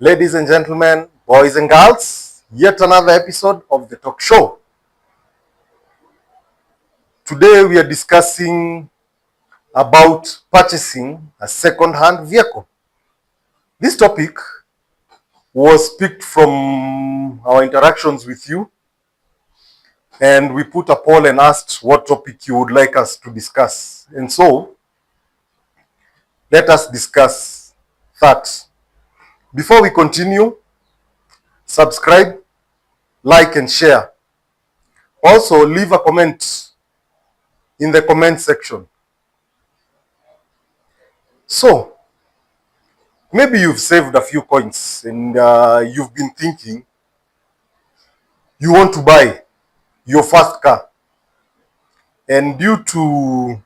Ladies and gentlemen, boys and girls, yet another episode of the talk show. Today we are discussing about purchasing a second-hand vehicle. This topic was picked from our interactions with you, and we put a poll and asked what topic you would like us to discuss. And so, let us discuss that. Before we continue, subscribe, like and share. Also, leave a comment in the comment section. So, maybe you've saved a few coins and you've been thinking you want to buy your first car. And due to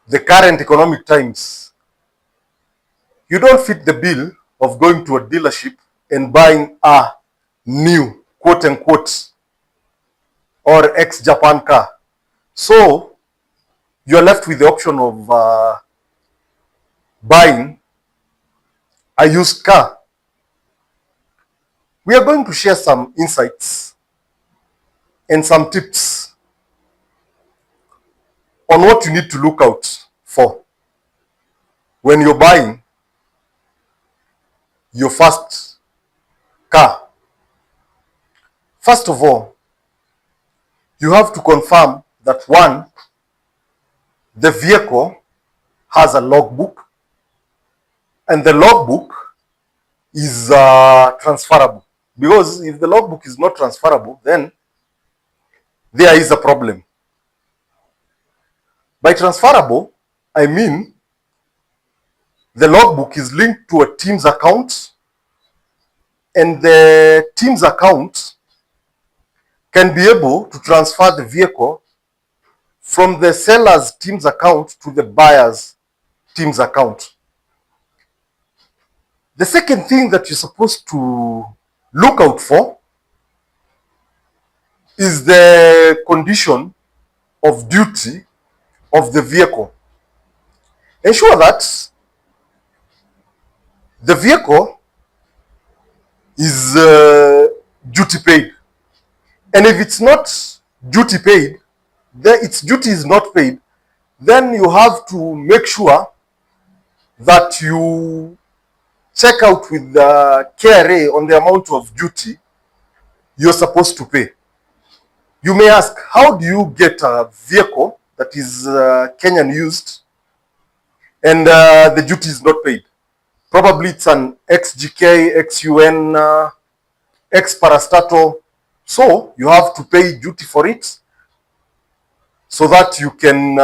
the current economic times, you don't fit the bill of going to a dealership and buying a new, quote unquote, or ex-Japan car. So, you're left with the option of buying a used car. We are going to share some insights and some tips on what you need to look out for when you're buying your first car. First of all, you have to confirm that one, the vehicle has a logbook, and the logbook is transferable. Because if the logbook is not transferable, then there is a problem. By transferable, I mean the logbook is linked to a team's account, and the team's account can be able to transfer the vehicle from the seller's team's account to the buyer's team's account. The second thing that you're supposed to look out for is the condition of duty of the vehicle. Ensure that the vehicle is duty paid. And if it's not duty paid, its duty is not paid, then you have to make sure that you check out with the KRA on the amount of duty you're supposed to pay. You may ask, how do you get a vehicle that is Kenyan used and the duty is not paid? Probably it's an XGK, XUN, X-Parastato. So you have to pay duty for it so that you can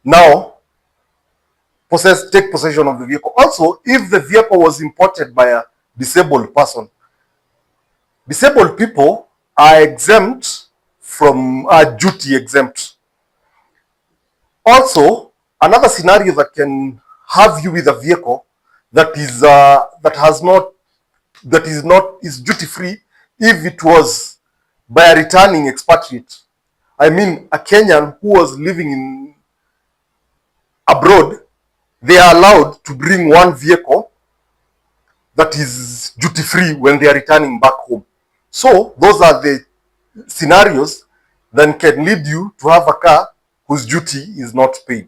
now take possession of the vehicle. Also, if the vehicle was imported by a disabled person, disabled people are exempt from duty exempt. Also, another scenario that can have you with a vehicle that is duty free if it was by a returning expatriate. I mean, a Kenyan who was living in abroad, they are allowed to bring one vehicle that is duty free when they are returning back home. So those are the scenarios that can lead you to have a car whose duty is not paid.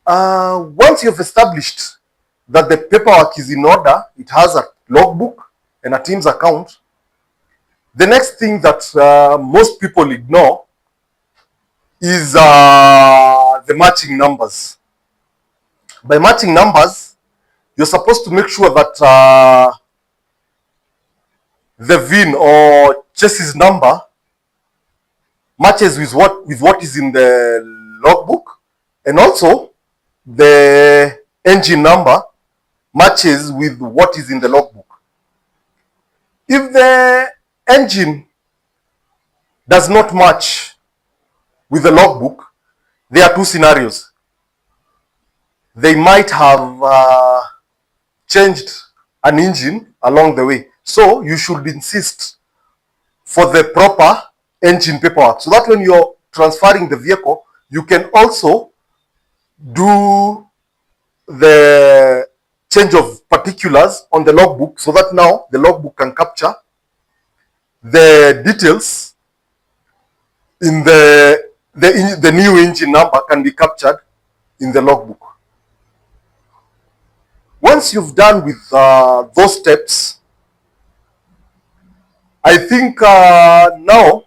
Once you've established that the paperwork is in order, it has a logbook and a team's account, the next thing that most people ignore is the matching numbers. By matching numbers, you're supposed to make sure that the VIN or chassis number matches with what is in the logbook, and also the engine number matches with what is in the logbook. If the engine does not match with the logbook, there are two scenarios. They might have changed an engine along the way. So you should insist for the proper engine paperwork so that when you're transferring the vehicle, you can also do the change of particulars on the logbook, so that now the logbook can capture the details in the new engine number can be captured in the logbook. Once you've done with those steps, I think now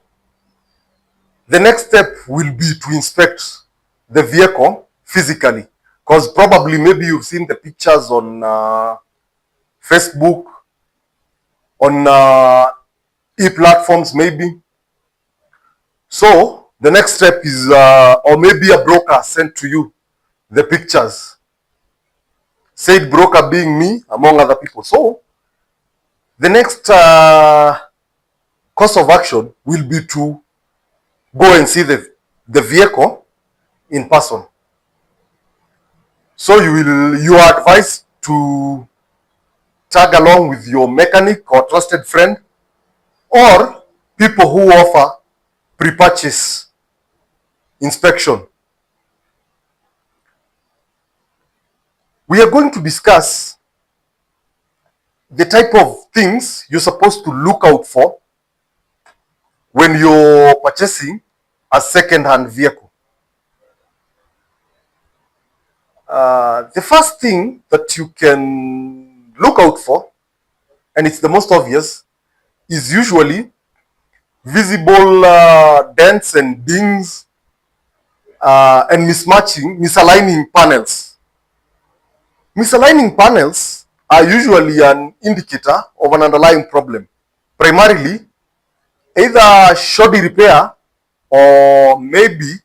the next step will be to inspect the vehicle physically, because probably maybe you've seen the pictures on Facebook, on e-platforms maybe. So the next step is, or maybe a broker sent to you the pictures. Said broker being me, among other people. So the next course of action will be to go and see the vehicle in person. So you are advised to tag along with your mechanic or trusted friend, or people who offer pre-purchase inspection. We are going to discuss the type of things you're supposed to look out for when you're purchasing a second-hand vehicle. The first thing that you can look out for, and it's the most obvious, is usually visible dents and dings and misaligning panels. Misaligning panels are usually an indicator of an underlying problem. Primarily, either shoddy repair or maybe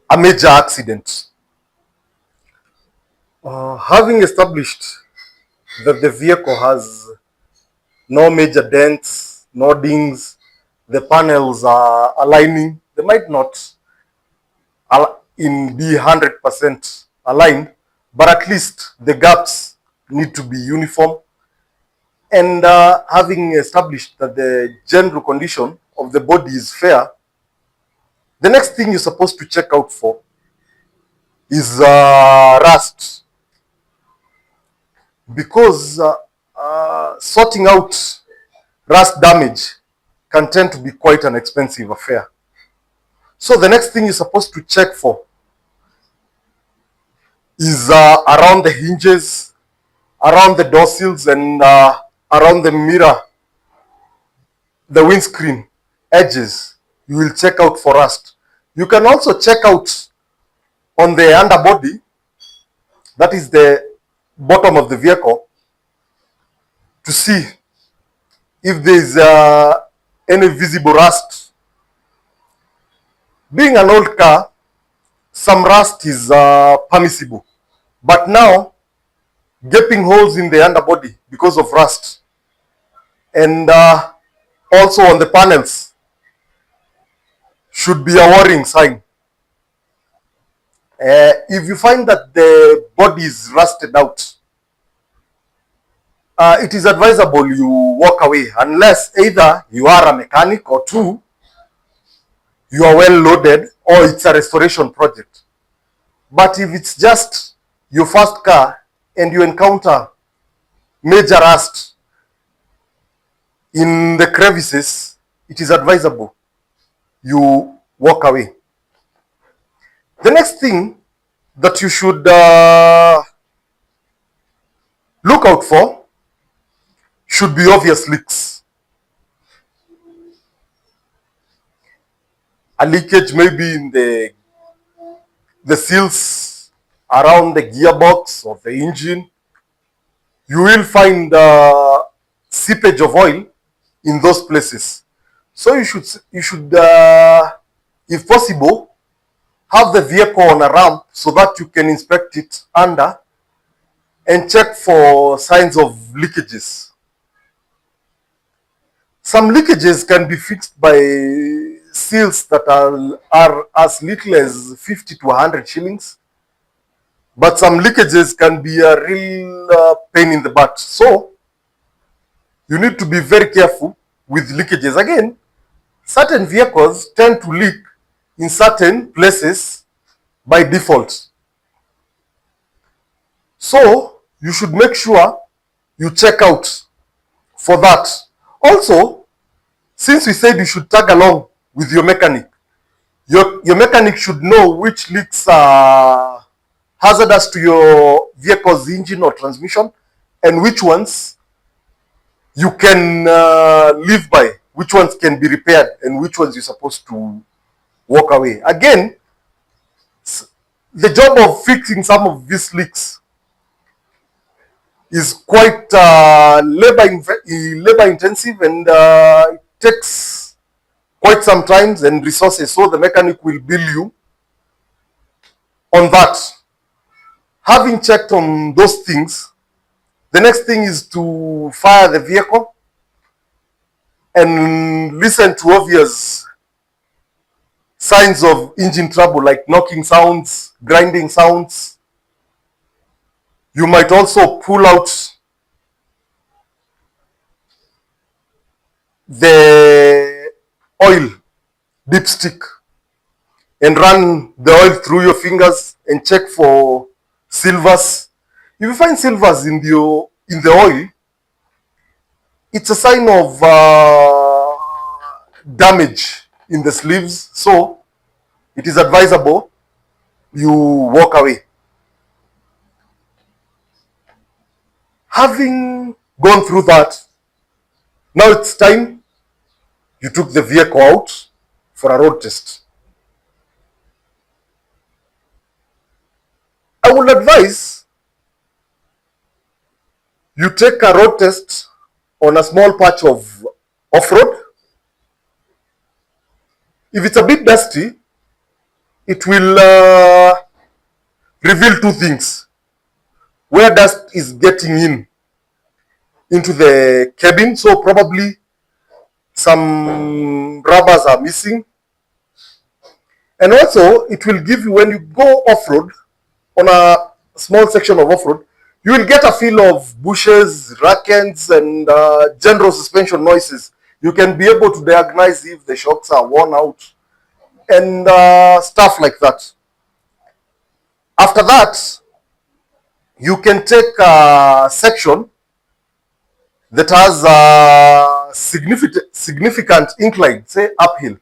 a major accident. Having established that the vehicle has no major dents, no dings, the panels are aligning, they might not be 100% aligned, but at least the gaps need to be uniform. And having established that the general condition of the body is fair, the next thing you're supposed to check out for is rust. Because sorting out rust damage can tend to be quite an expensive affair. So the next thing you're supposed to check for is around the hinges, around the door sills, and around the mirror, the windscreen edges. You will check out for rust. You can also check out on the underbody, that is the bottom of the vehicle, to see if there is any visible rust. Being an old car, some rust is permissible, but now gaping holes in the underbody because of rust, and also on the panels, should be a warning sign. If you find that the body is rusted out, it is advisable you walk away, unless either you are a mechanic, or two, you are well loaded, or it's a restoration project. But if it's just your first car and you encounter major rust in the crevices, it is advisable you walk away. The next thing that you should look out for should be obvious leaks. A leakage maybe in the seals around the gearbox of the engine. You will find seepage of oil in those places. So you should if possible, have the vehicle on a ramp so that you can inspect it under and check for signs of leakages. Some leakages can be fixed by seals that are as little as 50 to 100 shillings. But some leakages can be a real pain in the butt. So you need to be very careful with leakages. Again, certain vehicles tend to leak in certain places by default. So you should make sure you check out for that. Also, since we said you should tag along with your mechanic, your mechanic should know which leaks are hazardous to your vehicle's engine or transmission, and which ones you can live by, which ones can be repaired, and which ones you're supposed to walk away. Again, the job of fixing some of these leaks is quite labor intensive, and it takes quite some time and resources. So the mechanic will bill you on that. Having checked on those things, the next thing is to fire the vehicle and listen to obvious signs of engine trouble, like knocking sounds, grinding sounds. You might also pull out the oil dipstick and run the oil through your fingers and check for silvers. If you find silvers in the oil, it's a sign of damage in the sleeves, so it is advisable you walk away. Having gone through that, now it's time you took the vehicle out for a road test. I would advise you take a road test on a small patch of off-road. If it's a bit dusty, it will reveal two things: where dust is getting into the cabin, so probably some rubbers are missing, and also it will give you, when you go off-road on a small section of off-road, you will get a feel of bushes, rackets, and general suspension noises. You can be able to diagnose if the shocks are worn out and stuff like that. After that, you can take a section that has a significant incline, say uphill.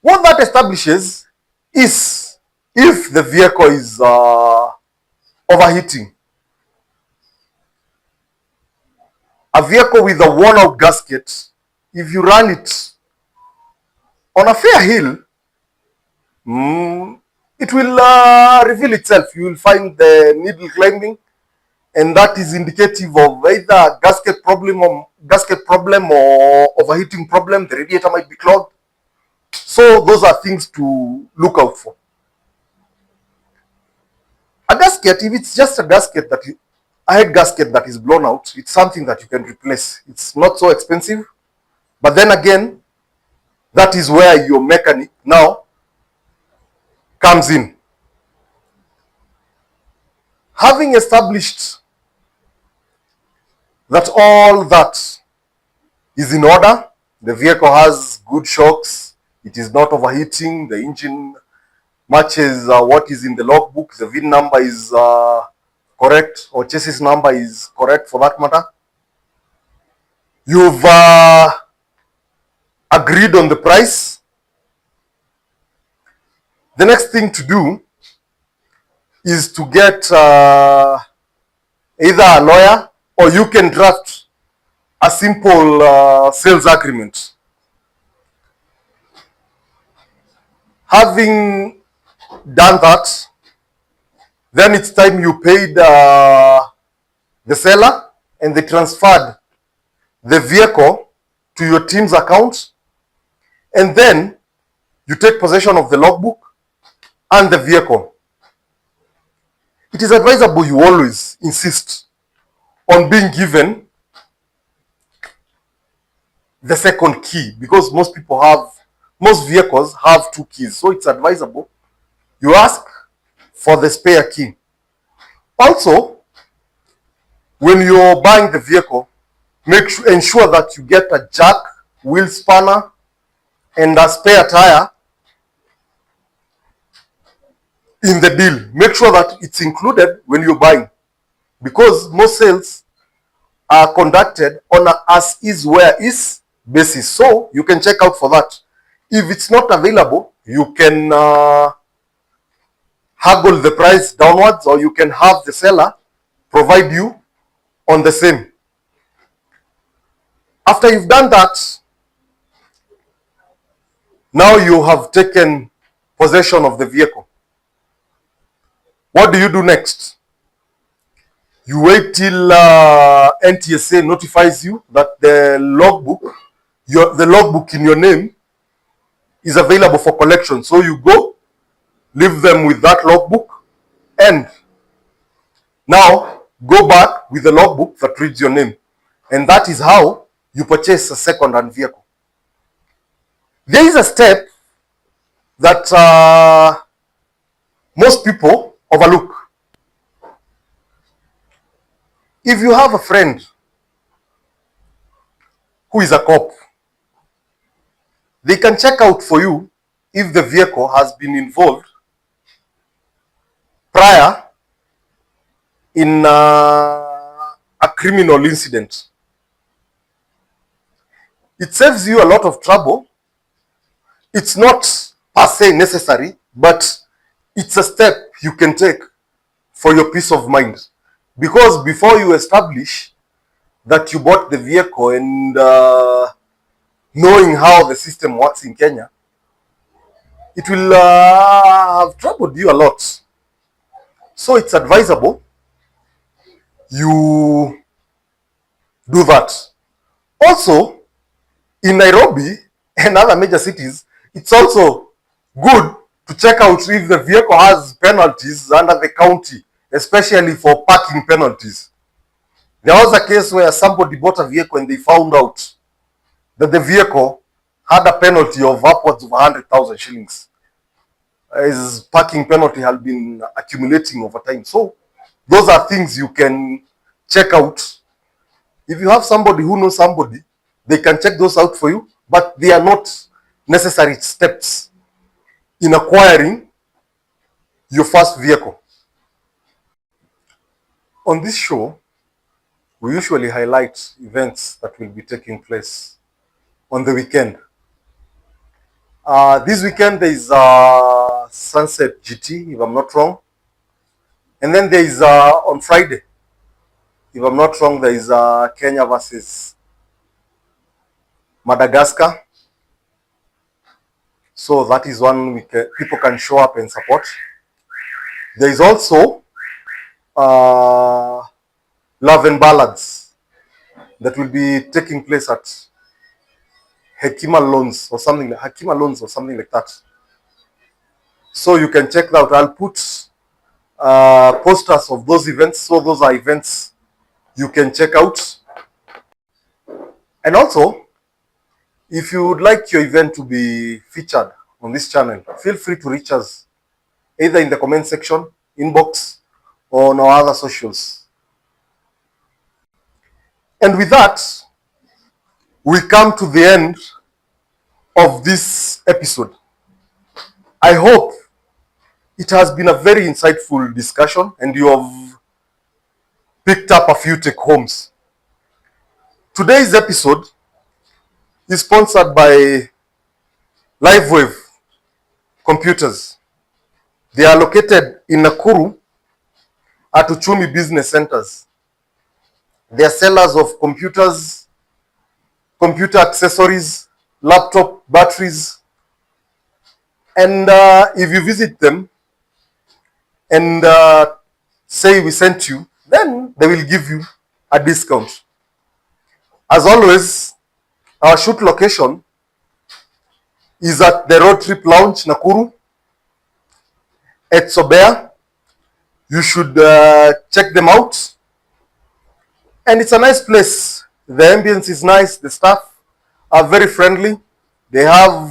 What that establishes is if the vehicle is overheating. A vehicle with a worn out gasket, if you run it on a fair hill, it will reveal itself. You will find the needle climbing, and that is indicative of either gasket problem or overheating problem. The radiator might be clogged. So those are things to look out for. A gasket, if it's just a gasket a head gasket that is blown out, it's something that you can replace. It's not so expensive. But then again, that is where your mechanic now comes in. Having established that all that is in order, the vehicle has good shocks, it is not overheating, the engine matches what is in the logbook, the VIN number is correct, or chassis number is correct for that matter. You've agreed on the price. The next thing to do is to get either a lawyer, or you can draft a simple sales agreement. Having done that, then it's time you paid the seller, and they transferred the vehicle to your team's account, and then you take possession of the logbook and the vehicle. It is advisable you always insist on being given the second key, because most vehicles have two keys, so it's advisable you ask for the spare key. Also, when you're buying the vehicle, ensure that you get a jack, wheel spanner, and a spare tire in the deal. Make sure that it's included when you're buying. because most sales are conducted on a as is where is basis. So you can check out for that. If it's not available, you can haggle the price downwards, or you can have the seller provide you on the same. After you've done that, now you have taken possession of the vehicle. What do you do next? You wait till NTSA notifies you that the logbook in your name is available for collection. So you go, leave them with that logbook, and now go back with the logbook that reads your name. And that is how you purchase a second-hand vehicle. There is a step that most people overlook. If you have a friend who is a cop, they can check out for you if the vehicle has been involved prior in a criminal incident. It saves you a lot of trouble. It's not per se necessary, but it's a step you can take for your peace of mind. Because before you establish that you bought the vehicle and knowing how the system works in Kenya, it will have troubled you a lot. So it's advisable you do that. Also, in Nairobi and other major cities, it's also good to check out if the vehicle has penalties under the county, especially for parking penalties. There was a case where somebody bought a vehicle and they found out that the vehicle had a penalty of upwards of 100,000 shillings. His parking penalty had been accumulating over time. So those are things you can check out. If you have somebody who knows somebody, they can check those out for you, but they are not necessary steps in acquiring your first vehicle. On this show, we usually highlight events that will be taking place on the weekend. This weekend there is Sunset GT, if I'm not wrong. And then there is on Friday, if I'm not wrong, there is Kenya versus Madagascar. So that is one people can show up and support. There is also Love and Ballads that will be taking place at Hakima Loans or something like that. So you can check that out. I'll put posters of those events. So those are events you can check out. And also, if you would like your event to be featured on this channel, feel free to reach us either in the comment section, inbox, or on our other socials. And with that, we come to the end of this episode. I hope it has been a very insightful discussion and you have picked up a few take-homes. Today's episode is sponsored by LiveWave Computers. They are located in Nakuru at Uchumi Business Centers. They are sellers of computers, computer accessories, laptop batteries. And if you visit them and say we sent you, then they will give you a discount. As always, our shoot location is at the Road Trip Lounge, Nakuru, at Sobea. You should check them out. And it's a nice place. The ambience is nice. The staff are very friendly. They have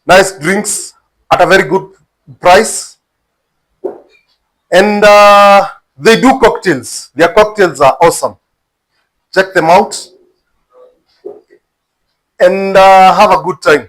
nice drinks at a very good price. And they do cocktails. Their cocktails are awesome. Check them out and have a good time.